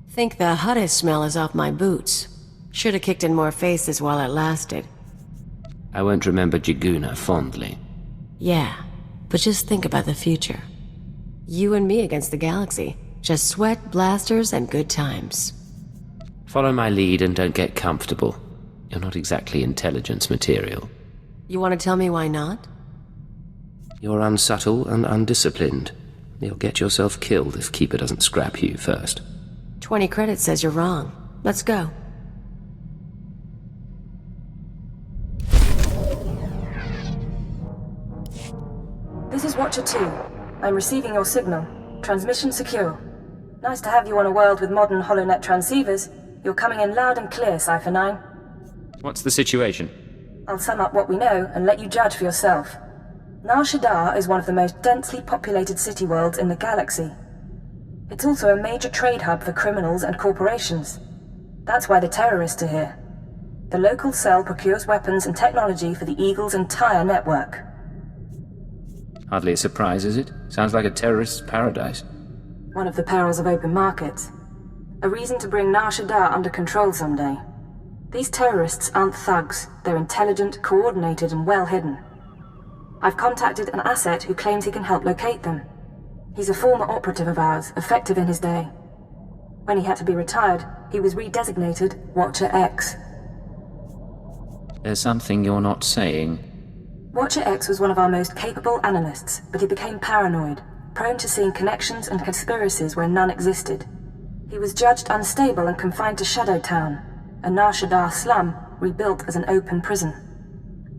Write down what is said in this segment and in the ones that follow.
Think the hottest smell is off my boots. Should have kicked in more faces while it lasted. I won't remember Jaguna fondly. Yeah, but just think about the future. You and me against the galaxy. Just sweat, blasters, and good times. Follow my lead and don't get comfortable. You're not exactly intelligence material. You want to tell me why not? You're unsubtle and undisciplined. You'll get yourself killed if Keeper doesn't scrap you first. 20 credits says you're wrong. Let's go. This is Watcher 2. I'm receiving your signal. Transmission secure. Nice to have you on a world with modern HoloNet transceivers. You're coming in loud and clear, Cypher 9. What's the situation? I'll sum up what we know and let you judge for yourself. Shaddaa is one of the most densely populated city worlds in the galaxy. It's also a major trade hub for criminals and corporations. That's why the terrorists are here. The local cell procures weapons and technology for the Eagle's entire network. Hardly a surprise, is it? Sounds like a terrorist's paradise. One of the perils of open markets. A reason to bring Shaddaa under control someday. These terrorists aren't thugs. They're intelligent, coordinated, and well hidden. I've contacted an asset who claims he can help locate them. He's a former operative of ours, effective in his day. When he had to be retired, he was redesignated Watcher X. There's something you're not saying. Watcher X was one of our most capable analysts, but he became paranoid, prone to seeing connections and conspiracies where none existed. He was judged unstable and confined to Shadow Town, a Shaddaa slum rebuilt as an open prison.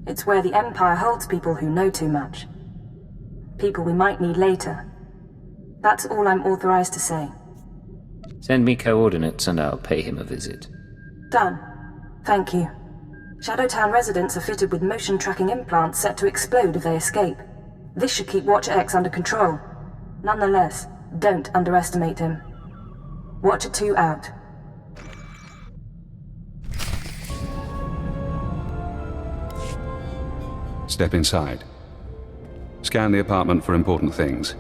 It's where the Empire holds people who know too much. People we might need later. That's all I'm authorized to say. Send me coordinates and I'll pay him a visit. Done. Thank you. Shadowtown residents are fitted with motion tracking implants set to explode if they escape. This should keep Watcher X under control. Nonetheless, don't underestimate him. Watcher 2 out. Step inside. Scan the apartment for important things.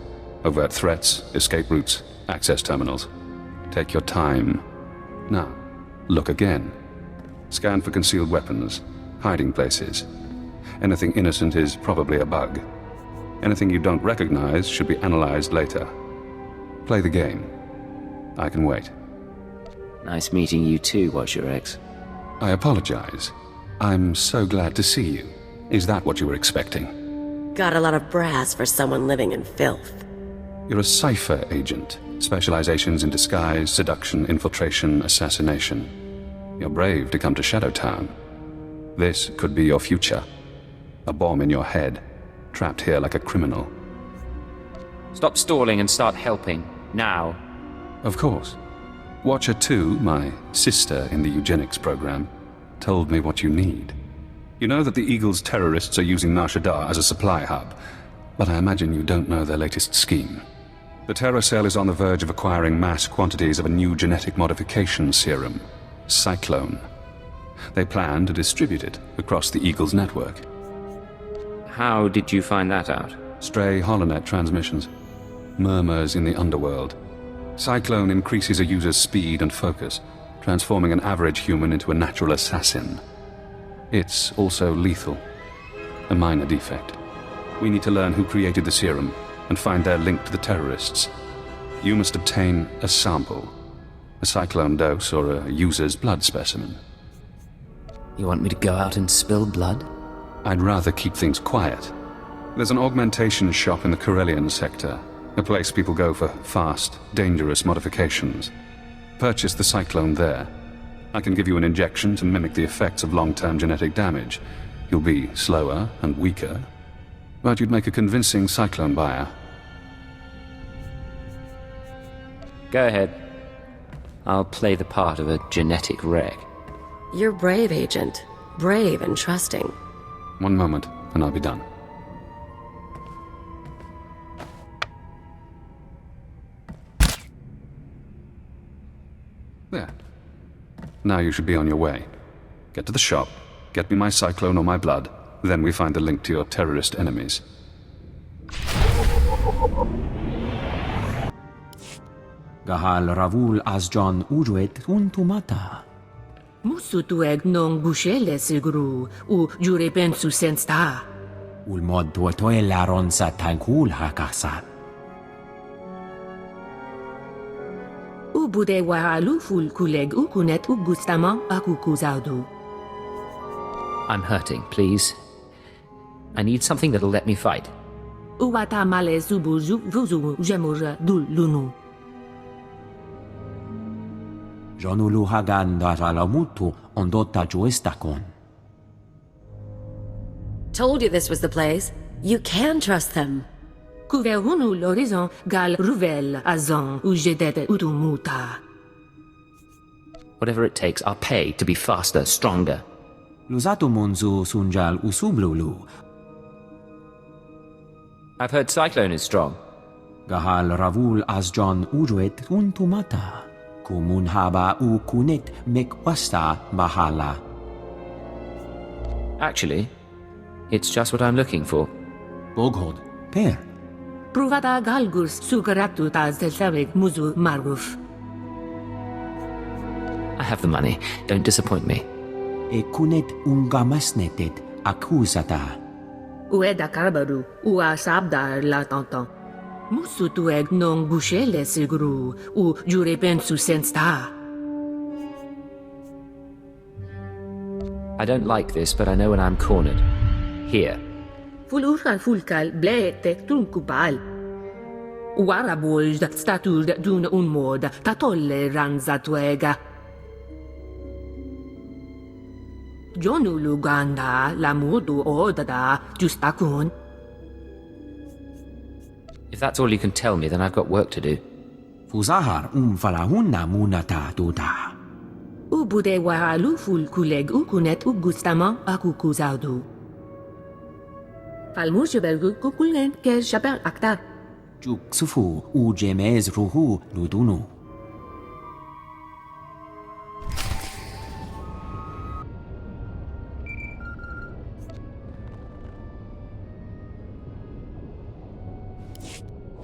Overt threats, escape routes, access terminals. Take your time. Now, look again. Scan for concealed weapons, hiding places. Anything innocent is probably a bug. Anything you don't recognize should be analyzed later. Play the game. I can wait. Nice meeting you too, Watcher X. I apologize. I'm so glad to see you. Is that what you were expecting? Got a lot of brass for someone living in filth. You're a cipher agent. Specializations in disguise, seduction, infiltration, assassination. You're brave to come to Shadowtown. This could be your future. A bomb in your head, trapped here like a criminal. Stop stalling and start helping. Now. Of course. Watcher 2, my sister in the eugenics program, told me what you need. You know that the Eagle's terrorists are using Shaddaa as a supply hub, but I imagine you don't know their latest scheme. The terror cell is on the verge of acquiring mass quantities of a new genetic modification serum, Cyclone. They plan to distribute it across the Eagle's network. How did you find that out? Stray HoloNet transmissions. Murmurs in the underworld. Cyclone increases a user's speed and focus, transforming an average human into a natural assassin. It's also lethal. A minor defect. We need to learn who created the serum and find their link to the terrorists. You must obtain a sample. A cyclone dose or a user's blood specimen. You want me to go out and spill blood? I'd rather keep things quiet. There's an augmentation shop in the Corellian sector, a place people go for fast, dangerous modifications. Purchase the cyclone there. I can give you an injection to mimic the effects of long-term genetic damage. You'll be slower and weaker, but you'd make a convincing cyclone buyer. Go ahead. I'll play the part of a genetic wreck. You're brave, Agent. Brave and trusting. One moment, and I'll be done. There. Now you should be on your way. Get to the shop, get me my cyclone or my blood, then we find the link to your terrorist enemies. Gahal ravul azjon ujuet untumata. Musutueg non gushele sigru, u jurepen su sensta. Ulmod tuotoelaron sa tankul hakasat. U bude wahalu ful kuleg u kunet u gustama aku kuzaudu. I'm hurting, please. I need something that'll let me fight. U wata male subuju vuzu jemur dul lunu. Jonulu hagan daralamutu ondota juestakon. Told you this was the place. You can trust them. Kuverhunu l'horizon gal ruvel azon u jedet utumuta. Whatever it takes, I'll pay to be faster, stronger. Luzato munzu sunjal usublulu. I've heard Cyclone is strong. Gahal ravul azjon ujuet untumata. Kumun haba u kunet mekwasta mahala. Actually, it's just what I'm looking for. Boghod, per. Pruvata galgus sugaratu taz deltavik muzu marguf. I have the money. Don't disappoint me. E kunet ungamasnetet akuzata. Ueda karbaru, ua sabda la tantan. Musutueg non gushele sigru, u jurepen su sensta. I don't like this, but I know when I'm cornered. Here. Fulurkal fulkal blete tunkupal. Warabold statur dun unmod, tatolle ranzatuega. Jonu luganda, la modu odada, justakun. If that's all you can tell me, then I've got work to do. Fuzahar falahunna munata tuta. Ubude wahalu ful kuleg ukunet ugustama akukuzaudu. Falmurjebelgu kukulen ke shaper akta. Juksufu ujemez ruhu ludunu.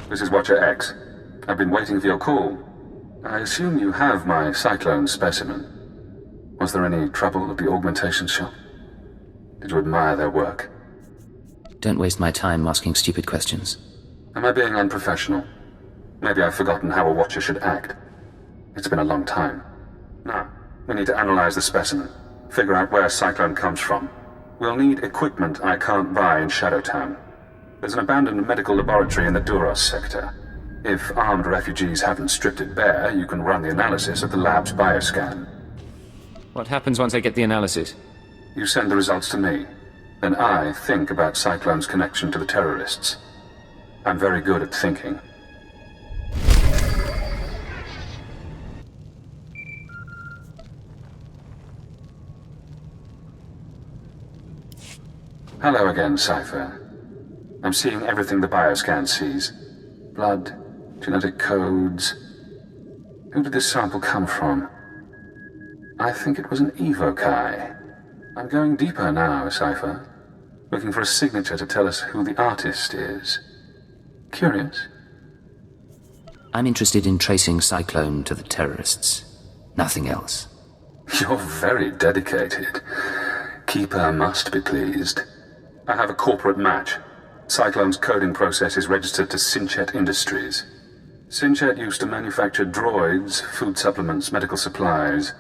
This is Watcher X. I've been waiting for your call. I assume you have my Cyclone specimen. Was there any trouble at the augmentation shop? Did you admire their work? Don't waste my time asking stupid questions. Am I being unprofessional? Maybe I've forgotten how a Watcher should act. It's been a long time. Now, we need to analyze the specimen, figure out where Cyclone comes from. We'll need equipment I can't buy in Shadowtown. There's an abandoned medical laboratory in the Duros sector. If armed refugees haven't stripped it bare, you can run the analysis of the lab's bioscan. What happens once I get the analysis? You send the results to me. Then I think about Cyclone's connection to the terrorists. I'm very good at thinking. Hello again, Cypher. I'm seeing everything the bioscan sees. Blood, genetic codes. Who did this sample come from? I think it was an evokai. I'm going deeper now, Cypher. Looking for a signature to tell us who the artist is. Curious? I'm interested in tracing Cyclone to the terrorists. Nothing else. You're very dedicated. Keeper must be pleased. I have a corporate match. Cyclone's coding process is registered to Sinchet Industries. Sinchet used to manufacture droids, food supplements, medical supplies.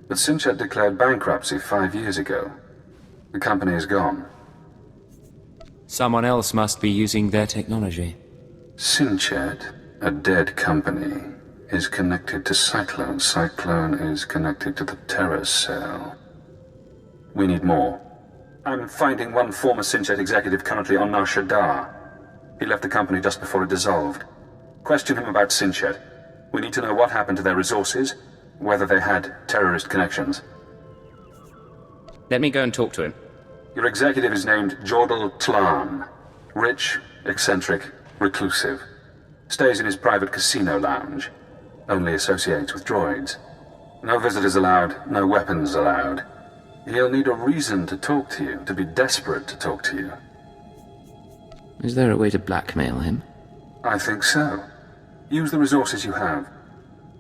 But Sinchet declared bankruptcy 5 years ago. The company is gone. Someone else must be using their technology. Sinchet, a dead company, is connected to Cyclone. Cyclone is connected to the terror cell. We need more. I'm finding one former Sinchet executive currently on Nar Shaddaa. He left the company just before it dissolved. Question him about Sinchet. We need to know what happened to their resources, whether they had terrorist connections. Let me go and talk to him. Your executive is named Jordal Thrawn. Rich, eccentric, reclusive. Stays in his private casino lounge. Only associates with droids. No visitors allowed, no weapons allowed. He'll need a reason to talk to you, to be desperate to talk to you. Is there a way to blackmail him? I think so. Use the resources you have.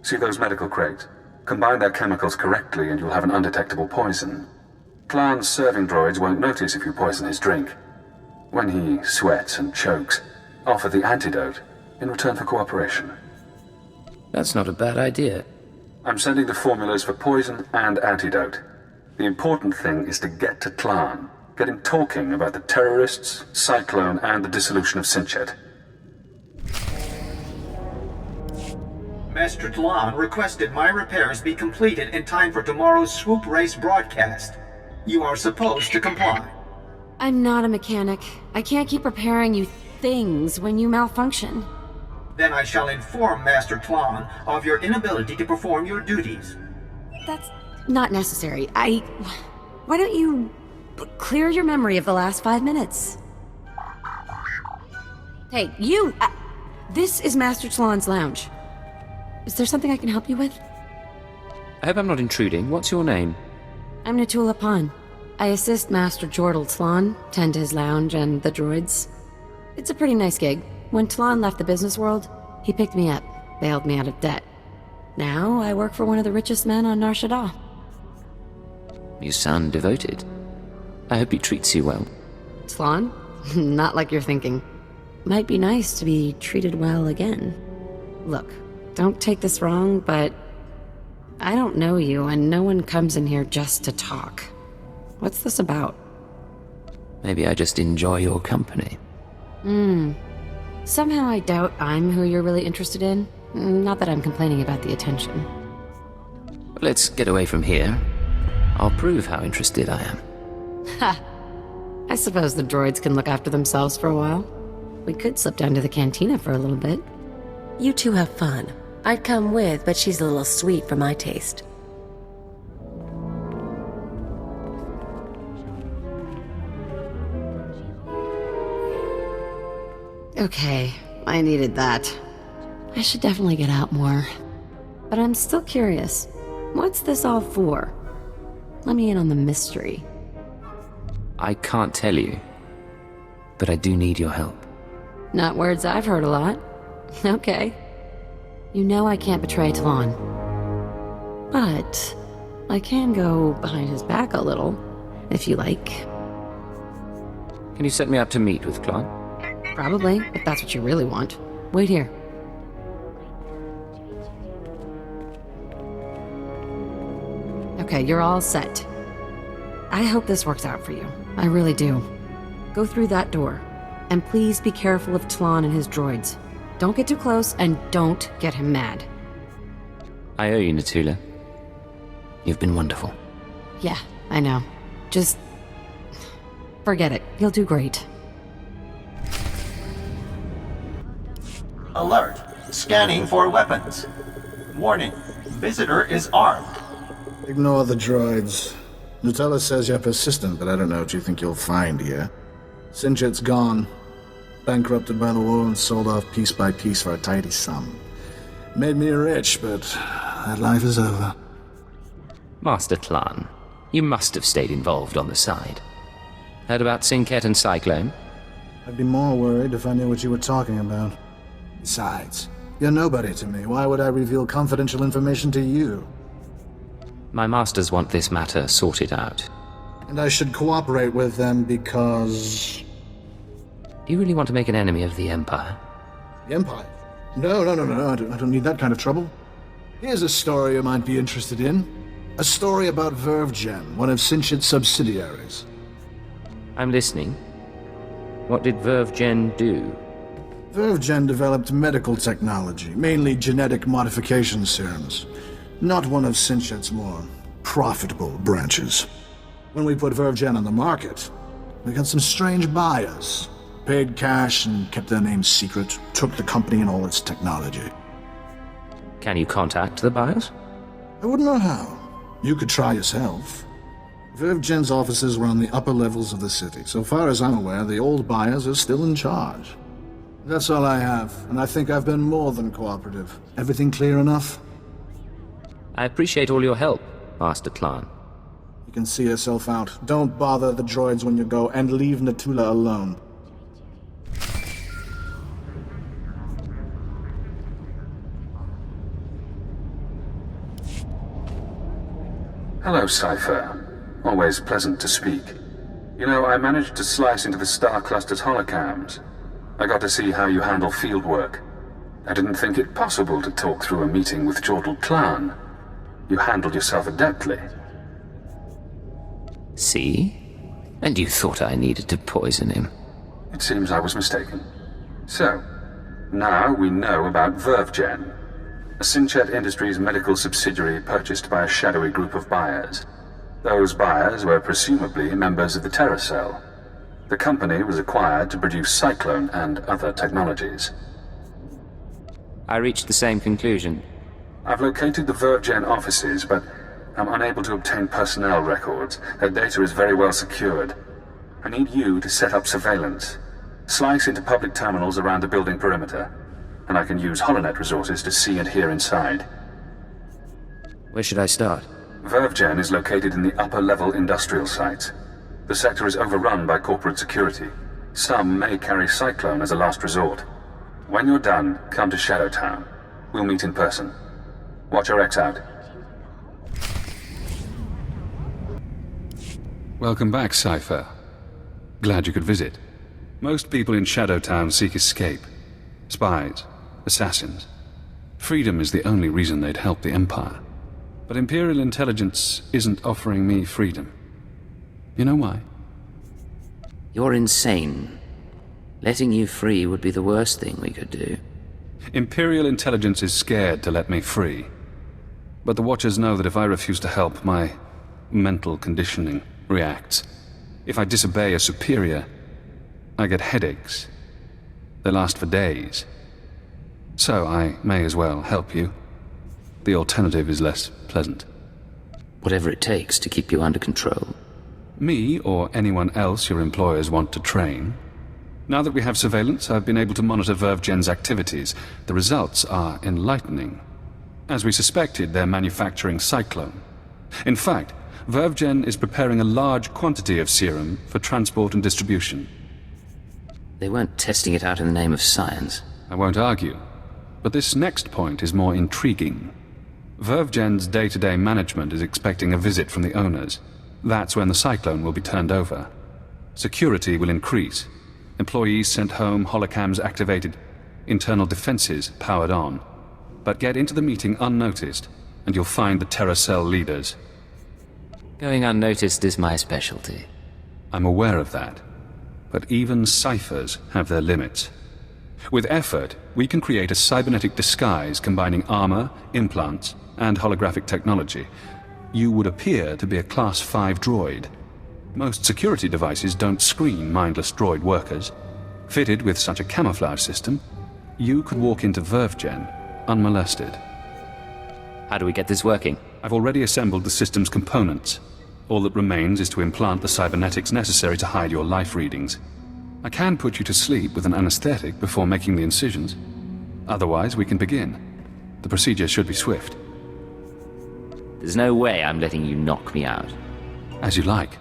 See those medical crates? Combine their chemicals correctly and you'll have an undetectable poison. Thrawn's serving droids won't notice if you poison his drink. When he sweats and chokes, offer the antidote in return for cooperation. That's not a bad idea. I'm sending the formulas for poison and antidote. The important thing is to get to Thrawn. Get him talking about the terrorists, Cyclone, and the dissolution of Sinchet. Master Thrawn requested my repairs be completed in time for tomorrow's swoop race broadcast. You are supposed to comply. I'm not a mechanic. I can't keep repairing you things when you malfunction. Then I shall inform Master Thrawn of your inability to perform your duties. That's not necessary. Why don't you clear your memory of the last 5 minutes? Hey, you! This is Master Thrawn's lounge. Is there something I can help you with? I hope I'm not intruding. What's your name? I'm Natula Pan. I assist Master Jordal Thrawn, tend to his lounge and the droids. It's a pretty nice gig. When Thrawn left the business world, he picked me up, bailed me out of debt. Now I work for one of the richest men on Nar Shaddaa. You sound devoted. I hope he treats you well. Thrawn? Not like you're thinking. Might be nice to be treated well again. Look, don't take this wrong, but I don't know you, and no one comes in here just to talk. What's this about? Maybe I just enjoy your company. Somehow I doubt I'm who you're really interested in. Not that I'm complaining about the attention. Let's get away from here. I'll prove how interested I am. Ha! I suppose the droids can look after themselves for a while. We could slip down to the cantina for a little bit. You two have fun. I'd come with, but she's a little sweet for my taste. Okay, I needed that. I should definitely get out more. But I'm still curious. What's this all for? Let me in on the mystery. I can't tell you, but I do need your help. Not words I've heard a lot. Okay. You know I can't betray Thrawn. But I can go behind his back a little, if you like. Can you set me up to meet with Thrawn? Probably, if that's what you really want. Wait here. Okay, you're all set. I hope this works out for you. I really do. Go through that door. And please be careful of Thrawn and his droids. Don't get too close, and don't get him mad. I owe you, Natula. You've been wonderful. Yeah, I know. Just forget it. You'll do great. Alert! Scanning for weapons. Warning, visitor is armed. Ignore the droids. Nutella says you're persistent, but I don't know what you think you'll find here. Sinchet's gone. Bankrupted by the war and sold off piece by piece for a tidy sum. Made me rich, but that life is over. Master Thrawn, you must have stayed involved on the side. Heard about Sinchet and Cyclone? I'd be more worried if I knew what you were talking about. Besides, you're nobody to me. Why would I reveal confidential information to you? My masters want this matter sorted out. And I should cooperate with them because... Do you really want to make an enemy of the Empire? The Empire? No. I don't need that kind of trouble. Here's a story you might be interested in. A story about Vervgen, one of Sinchet's subsidiaries. I'm listening. What did Vervgen do? Vervgen developed medical technology, mainly genetic modification serums. Not one of Sinchet's more profitable branches. When we put Vervgen on the market, we got some strange buyers. Paid cash and kept their names secret, took the company and all its technology. Can you contact the buyers? I wouldn't know how. You could try yourself. Vervgen's offices were on the upper levels of the city. So far as I'm aware, the old buyers are still in charge. That's all I have, and I think I've been more than cooperative. Everything clear enough? I appreciate all your help, Master Thrawn. You can see yourself out. Don't bother the droids when you go, and leave Natula alone. Hello, Cypher. Always pleasant to speak. You know, I managed to slice into the Star Cluster's holocams. I got to see how you handle field work. I didn't think it possible to talk through a meeting with Jordal Clan. You handled yourself adeptly. See? And you thought I needed to poison him. It seems I was mistaken. So, now we know about VerveGen, a Sinchet Industries medical subsidiary purchased by a shadowy group of buyers. Those buyers were presumably members of the Terra Cell. The company was acquired to produce Cyclone and other technologies. I reached the same conclusion. I've located the VerveGen offices, but I'm unable to obtain personnel records. Their data is very well secured. I need you to set up surveillance. Slice into public terminals around the building perimeter, and I can use HoloNet resources to see and hear inside. Where should I start? VerveGen is located in the upper-level industrial sites. The sector is overrun by corporate security. Some may carry Cyclone as a last resort. When you're done, come to Shadow Town. We'll meet in person. Watch your X out. Welcome back, Cypher. Glad you could visit. Most people in Shadow Town seek escape. Spies, assassins. Freedom is the only reason they'd help the Empire. But Imperial intelligence isn't offering me freedom. You know why? You're insane. Letting you free would be the worst thing we could do. Imperial intelligence is scared to let me free. But the Watchers know that if I refuse to help, my mental conditioning reacts. If I disobey a superior, I get headaches. They last for days. So I may as well help you. The alternative is less pleasant. Whatever it takes to keep you under control. Me, or anyone else your employers want to train. Now that we have surveillance, I've been able to monitor VerveGen's activities. The results are enlightening. As we suspected, they're manufacturing Cyclone. In fact, VerveGen is preparing a large quantity of serum for transport and distribution. They weren't testing it out in the name of science. I won't argue. But this next point is more intriguing. VerveGen's day-to-day management is expecting a visit from the owners. That's when the Cyclone will be turned over. Security will increase. Employees sent home, holocams activated, internal defenses powered on. But get into the meeting unnoticed, and you'll find the Terra Cell leaders. Going unnoticed is my specialty. I'm aware of that. But even ciphers have their limits. With effort, we can create a cybernetic disguise combining armor, implants, and holographic technology. You would appear to be a Class 5 droid. Most security devices don't screen mindless droid workers. Fitted with such a camouflage system, you could walk into VerveGen unmolested. How do we get this working? I've already assembled the system's components. All that remains is to implant the cybernetics necessary to hide your life readings. I can put you to sleep with an anesthetic before making the incisions. Otherwise, we can begin. The procedure should be swift. There's no way I'm letting you knock me out. As you like.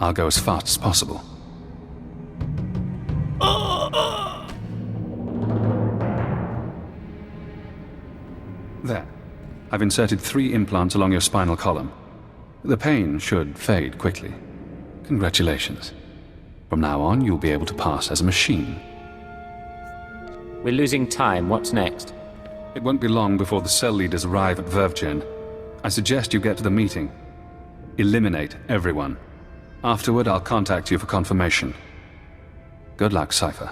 I'll go as fast as possible. There. I've inserted 3 implants along your spinal column. The pain should fade quickly. Congratulations. From now on, you'll be able to pass as a machine. We're losing time. What's next? It won't be long before the cell leaders arrive at VerveGen. I suggest you get to the meeting. Eliminate everyone. Afterward, I'll contact you for confirmation. Good luck, Cypher.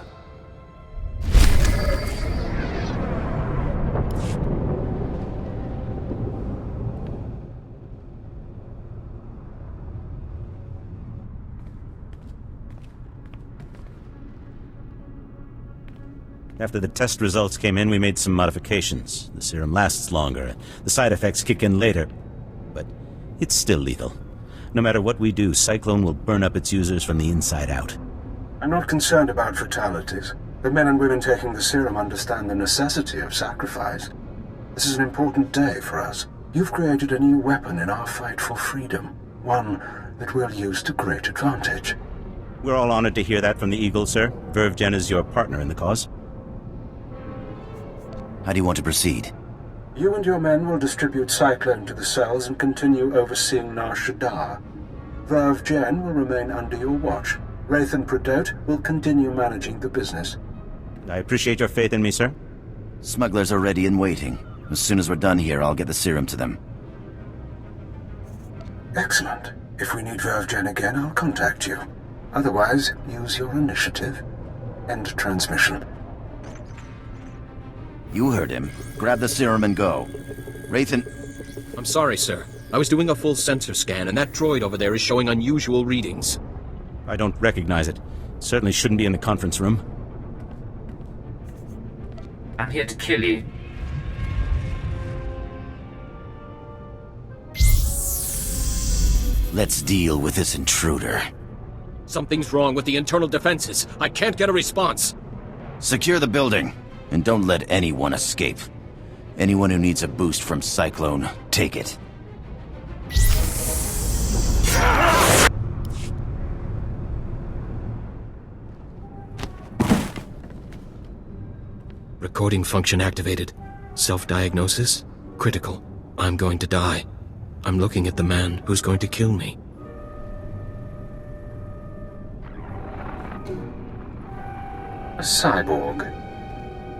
After the test results came in, we made some modifications. The serum lasts longer. The side effects kick in later. But it's still lethal. No matter what we do, Cyclone will burn up its users from the inside out. I'm not concerned about fatalities. The men and women taking the serum understand the necessity of sacrifice. This is an important day for us. You've created a new weapon in our fight for freedom. One that we'll use to great advantage. We're all honored to hear that from the Eagle, sir. VerveGen is your partner in the cause. How do you want to proceed? You and your men will distribute Cyclone to the cells and continue overseeing Nar Shaddaa. Verve Jen will remain under your watch. Wraith and Pradot will continue managing the business. I appreciate your faith in me, sir. Smugglers are ready and waiting. As soon as we're done here, I'll get the serum to them. Excellent. If we need Verve Jen again, I'll contact you. Otherwise, use your initiative. End transmission. You heard him. Grab the serum and go. Wraith and... I'm sorry, sir. I was doing a full sensor scan, and that droid over there is showing unusual readings. I don't recognize it. Certainly shouldn't be in the conference room. I'm here to kill you. Let's deal with this intruder. Something's wrong with the internal defenses. I can't get a response. Secure the building, and don't let anyone escape. Anyone who needs a boost from Cyclone, take it. Recording function activated. Self-diagnosis? Critical. I'm going to die. I'm looking at the man who's going to kill me. A cyborg.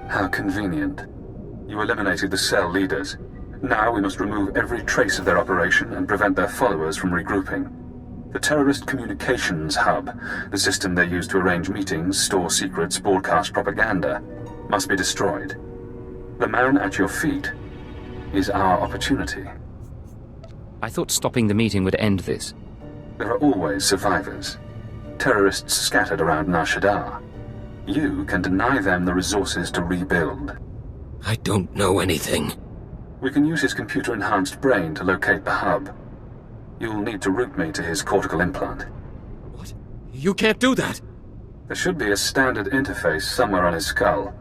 How convenient. You eliminated the cell leaders. Now we must remove every trace of their operation and prevent their followers from regrouping. The terrorist communications hub, the system they use to arrange meetings, store secrets, broadcast propaganda, must be destroyed. The man at your feet is our opportunity. I thought stopping the meeting would end this. There are always survivors. Terrorists scattered around Nar Shaddaa. You can deny them the resources to rebuild. I don't know anything. We can use his computer-enhanced brain to locate the hub. You'll need to route me to his cortical implant. What? You can't do that! There should be a standard interface somewhere on his skull.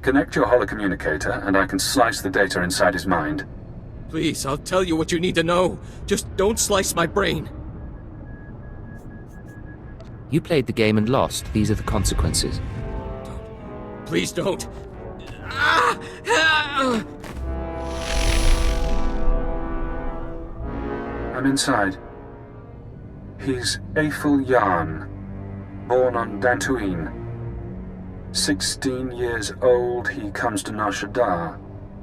Connect your holocommunicator, and I can slice the data inside his mind. Please, I'll tell you what you need to know. Just don't slice my brain. You played the game and lost. These are the consequences. Please don't. I'm inside. He's Aphel Yarn, born on Dantooine. 16 years old, he comes to Nar Shaddaa,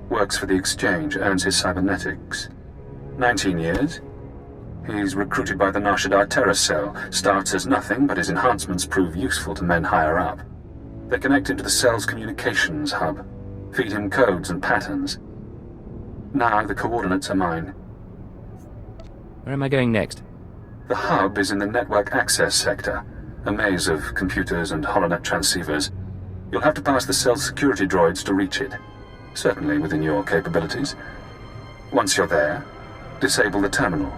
works for the Exchange, earns his cybernetics. 19 years, he's recruited by the Nar Shaddaa terror cell, starts as nothing, but his enhancements prove useful to men higher up. They connect him to the cell's communications hub, feed him codes and patterns. Now the coordinates are mine. Where am I going next? The hub is in the network access sector, a maze of computers and holonet transceivers. You'll have to pass the cell's security droids to reach it, certainly within your capabilities. Once you're there, disable the terminal.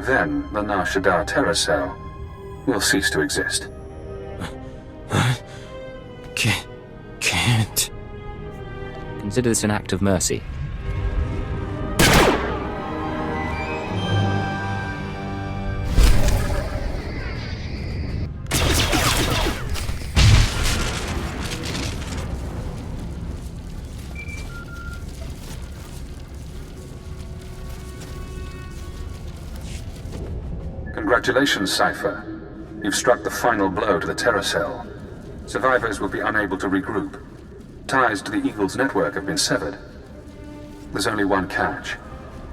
Then the Nar Shaddaa terror cell will cease to exist. Can't. Consider this an act of mercy. Congratulations, Cypher. You've struck the final blow to the terror cell. Survivors will be unable to regroup. Ties to the Eagle's network have been severed. There's only one catch.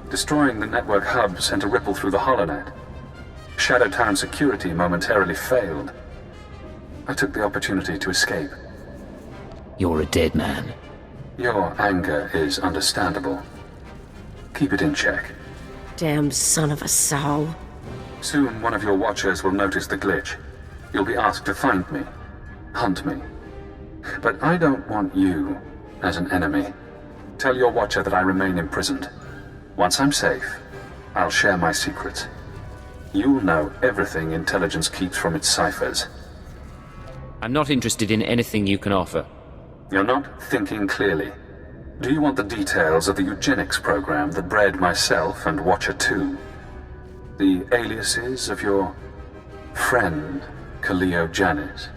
Destroying the network hub sent a ripple through the holonet. Shadow Town security momentarily failed. I took the opportunity to escape. You're a dead man. Your anger is understandable. Keep it in check. Damn son of a sow. Soon one of your watchers will notice the glitch. You'll be asked to find me, hunt me. But I don't want you as an enemy. Tell your watcher that I remain imprisoned. Once I'm safe, I'll share my secrets. You'll know everything intelligence keeps from its ciphers. I'm not interested in anything you can offer. You're not thinking clearly. Do you want the details of the eugenics program that bred myself and Watcher 2? The aliases of your friend, Kaleo Janis?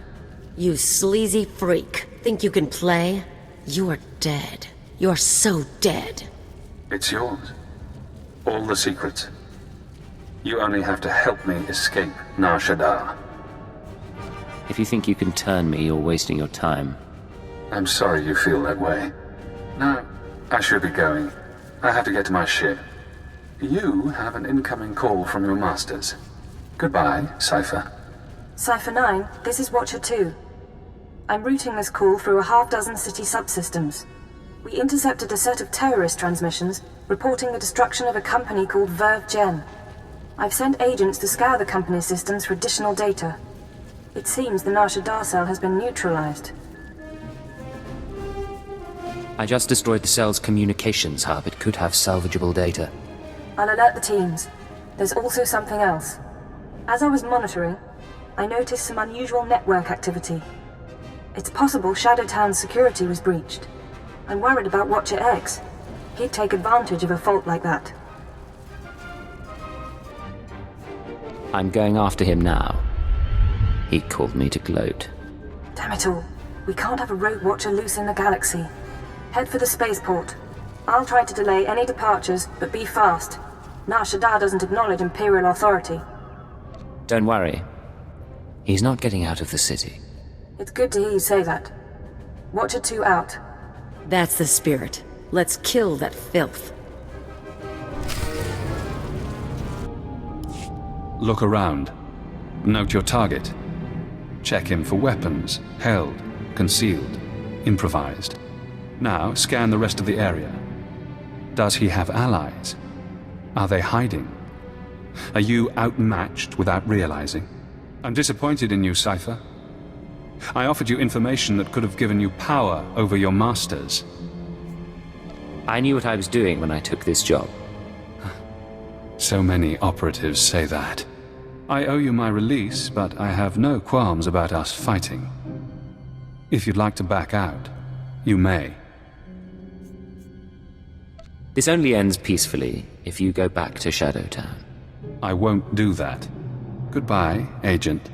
You sleazy freak. Think you can play? You're dead. You're so dead. It's yours. All the secrets. You only have to help me escape Nar Shaddaa. If you think you can turn me, you're wasting your time. I'm sorry you feel that way. Now, I should be going. I have to get to my ship. You have an incoming call from your masters. Goodbye, Cypher. Cypher 9, this is Watcher 2. I'm routing this call through a half-dozen city subsystems. We intercepted a set of terrorist transmissions reporting the destruction of a company called Verve Gen. I've sent agents to scour the company's systems for additional data. It seems the Nar Shaddaa cell has been neutralized. I just destroyed the cell's communications hub. It could have salvageable data. I'll alert the teams. There's also something else. As I was monitoring, I noticed some unusual network activity. It's possible Shadowtown's security was breached. I'm worried about Watcher X. He'd take advantage of a fault like that. I'm going after him now. He called me to gloat. Damn it all. We can't have a rogue Watcher loose in the galaxy. Head for the spaceport. I'll try to delay any departures, but be fast. Nar Shaddaa doesn't acknowledge Imperial authority. Don't worry. He's not getting out of the city. It's good to hear you say that. Watcher 2 out. That's the spirit. Let's kill that filth. Look around. Note your target. Check him for weapons, held, concealed, improvised. Now scan the rest of the area. Does he have allies? Are they hiding? Are you outmatched without realizing? I'm disappointed in you, Cypher. I offered you information that could have given you power over your masters. I knew what I was doing when I took this job. So many operatives say that. I owe you my release, but I have no qualms about us fighting. If you'd like to back out, you may. This only ends peacefully if you go back to Shadowtown. I won't do that. Goodbye, Agent.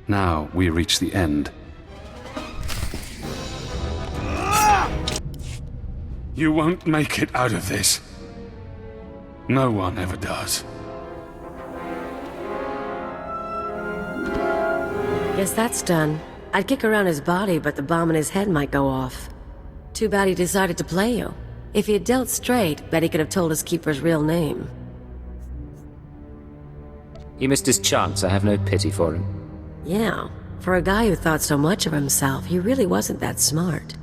Now we reach the end. You won't make it out of this. No one ever does. Guess that's done. I'd kick around his body, but the bomb in his head might go off. Too bad he decided to play you. If he had dealt straight, bet he could have told his keeper's real name. He missed his chance. I have no pity for him. Yeah, for a guy who thought so much of himself, he really wasn't that smart.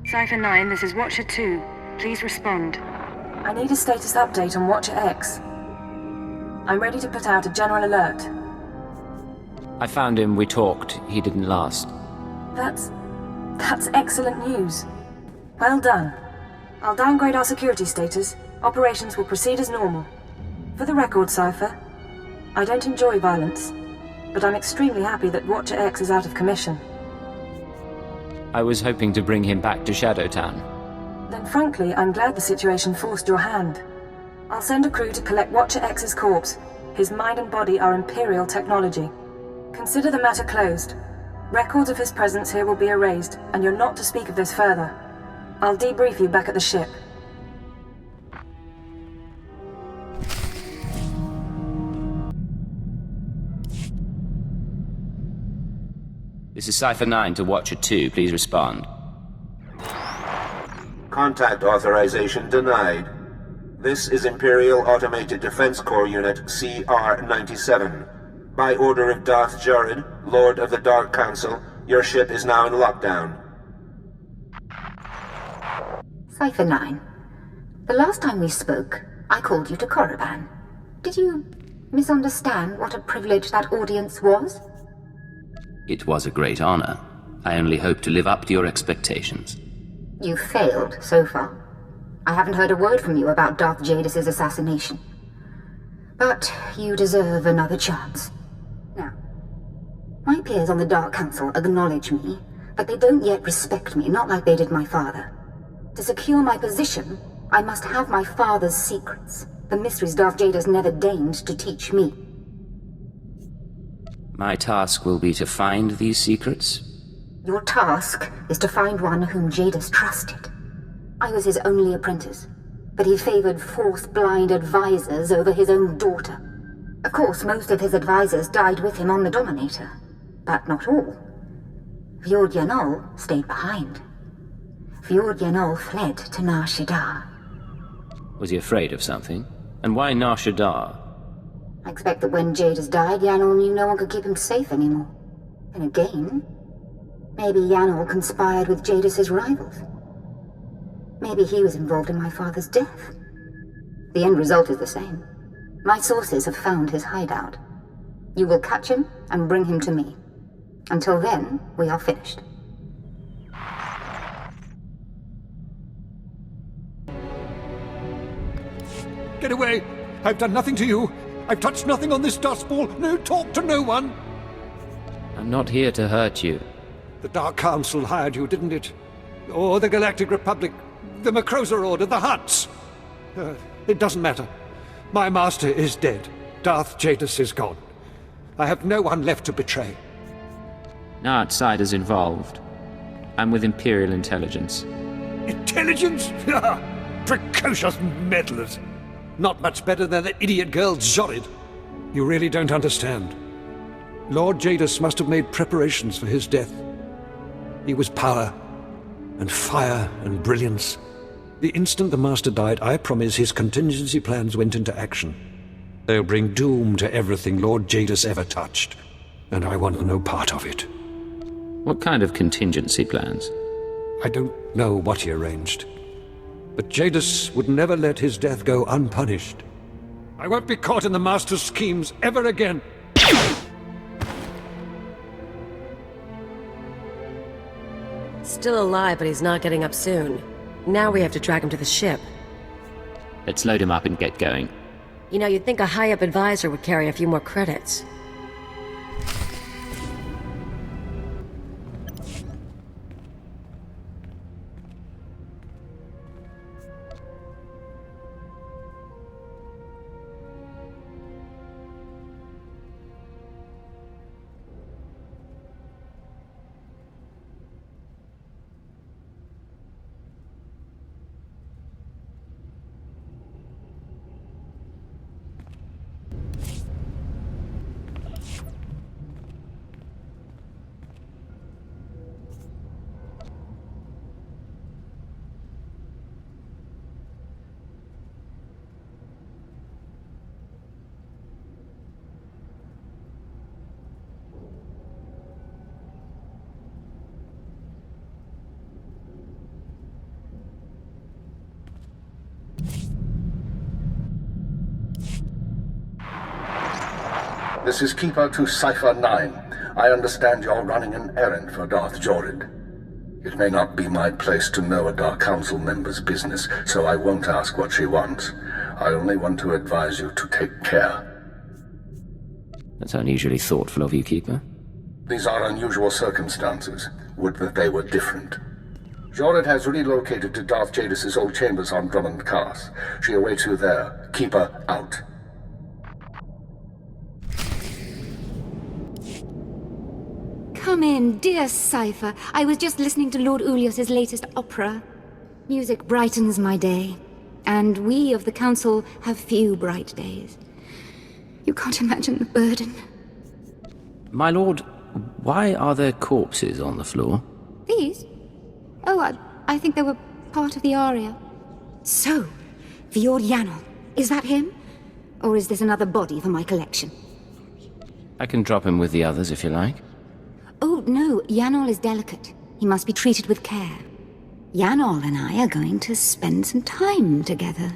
Cypher 9, this is Watcher 2. Please respond. I need a status update on Watcher X. I'm ready to put out a general alert. I found him, we talked. He didn't last. That's excellent news. Well done. I'll downgrade our security status. Operations will proceed as normal. For the record, Cypher, I don't enjoy violence, but I'm extremely happy that Watcher X is out of commission. I was hoping to bring him back to Shadowtown. Then frankly, I'm glad the situation forced your hand. I'll send a crew to collect Watcher X's corpse. His mind and body are Imperial technology. Consider the matter closed. Records of his presence here will be erased, and you're not to speak of this further. I'll debrief you back at the ship. This is Cypher 9 to Watcher 2. Please respond. Contact authorization denied. This is Imperial Automated Defense Corps Unit CR-97. By order of Darth Jared, Lord of the Dark Council, your ship is now in lockdown. Cypher 9. The last time we spoke, I called you to Korriban. Did you misunderstand what a privilege that audience was? It was a great honor. I only hope to live up to your expectations. You failed so far. I haven't heard a word from you about Darth Jadis' assassination. But you deserve another chance. Now, my peers on the Dark Council acknowledge me, but they don't yet respect me, not like they did my father. To secure my position, I must have my father's secrets, the mysteries Darth Jadis never deigned to teach me. My task will be to find these secrets. Your task is to find one whom Jadis trusted. I was his only apprentice. but he favored Force-blind advisors over his own daughter. Of course, most of his advisors died with him on the Dominator, but not all. Fjord Yanol stayed behind. Fjord Yanol fled to Nar Shaddaa. Was he afraid of something? And why Nar Shaddaa? I expect that when Jadis died, Yanol knew no one could keep him safe anymore. And again, maybe Yanol conspired with Jadis's rivals. Maybe he was involved in my father's death. The end result is the same. My sources have found his hideout. You will catch him and bring him to me. Until then, we are finished. Get away! I've done nothing to you. I've touched nothing on this dust ball. No talk to no one. I'm not here to hurt you. The Dark Council hired you, didn't it? Or the Galactic Republic, the Macrosa Order, the Hutts. It doesn't matter. My master is dead. Darth Jadis is gone. I have no one left to betray. No outsiders involved. I'm with Imperial intelligence. Intelligence? Precocious meddlers. Not much better than the idiot girl Zorid. You really don't understand. Lord Jadis must have made preparations for his death. He was power, and fire, and brilliance. The instant the Master died, I promise his contingency plans went into action. They'll bring doom to everything Lord Jadis ever touched, and I want no part of it. What kind of contingency plans? I don't know what he arranged, but Jadis would never let his death go unpunished. I won't be caught in the Master's schemes ever again. Still alive, but he's not getting up soon. Now we have to track him to the ship. Let's load him up and get going. You know, you'd think a high-up advisor would carry a few more credits. This is Keeper to Cipher 9. I understand you're running an errand for Darth Jorid. It may not be my place to know a Dark Council member's business, so I won't ask what she wants. I only want to advise you to take care. That's unusually thoughtful of you, Keeper. These are unusual circumstances. Would that they were different. Jorid has relocated to Darth Jadis' old chambers on Drummond Cars. She awaits you there. Keeper out. Come in, dear Cipher. I was just listening to Lord Ulius's latest opera. Music brightens my day, and we of the Council have few bright days. You can't imagine the burden. My lord, why are there corpses on the floor? These? Oh, I think they were part of the aria. So, Fjord Yanol, is that him? Or is this another body for my collection? I can drop him with the others if you like. Oh, no, Yanol is delicate. He must be treated with care. Yanol and I are going to spend some time together.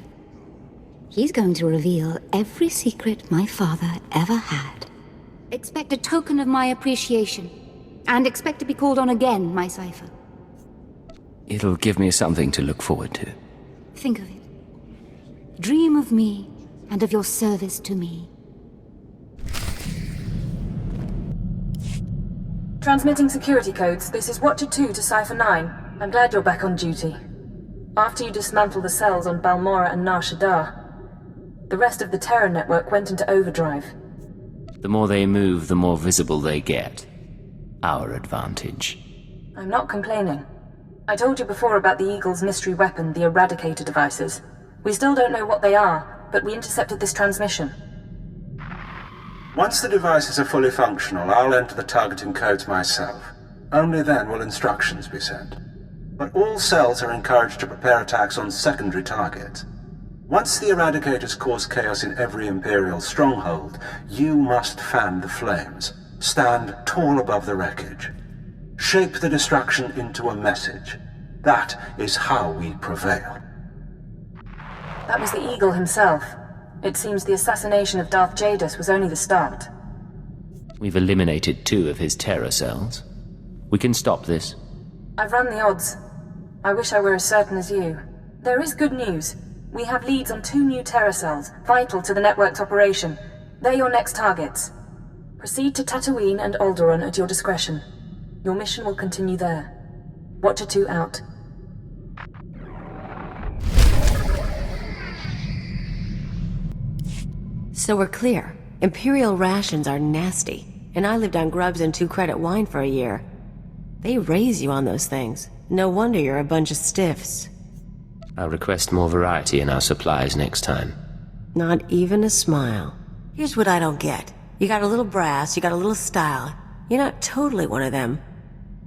He's going to reveal every secret my father ever had. Expect a token of my appreciation. And expect to be called on again, my Cipher. It'll give me something to look forward to. Think of it. Dream of me and of your service to me. Transmitting security codes, this is Watcher 2 to Cipher 9. I'm glad you're back on duty. After you dismantled the cells on Balmora and Nar Shaddaa, the rest of the Terra network went into overdrive. The more they move, the more visible they get. Our advantage. I'm not complaining. I told you before about the Eagle's mystery weapon, the Eradicator devices. We still don't know what they are, but we intercepted this transmission. Once the devices are fully functional, I'll enter the targeting codes myself. Only then will instructions be sent. But all cells are encouraged to prepare attacks on secondary targets. Once the Eradicators cause chaos in every Imperial stronghold, you must fan the flames. Stand tall above the wreckage. Shape the destruction into a message. That is how we prevail. That was the Eagle himself. It seems the assassination of Darth Jadis was only the start. We've eliminated 2 of his terror cells. We can stop this. I've run the odds. I wish I were as certain as you. There is good news. We have leads on 2 new terror cells, vital to the network's operation. They're your next targets. Proceed to Tatooine and Alderaan at your discretion. Your mission will continue there. Watcher 2 out. So we're clear. Imperial rations are nasty, and I lived on grubs and 2-credit wine for a year. They raise you on those things. No wonder you're a bunch of stiffs. I'll request more variety in our supplies next time. Not even a smile. Here's what I don't get. You got a little brass, you got a little style. You're not totally one of them.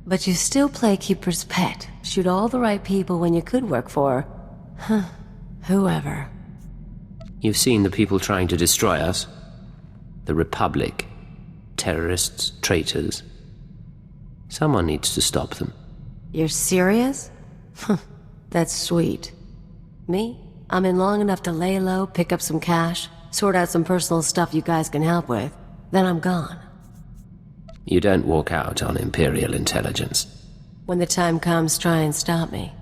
But you still play Keeper's pet. Shoot all the right people when you could work for... whoever. You've seen the people trying to destroy us? The Republic. Terrorists, traitors. Someone needs to stop them. You're serious? That's sweet. Me? I'm in long enough to lay low, pick up some cash, sort out some personal stuff you guys can help with. Then I'm gone. You don't walk out on Imperial intelligence. When the time comes, try and stop me.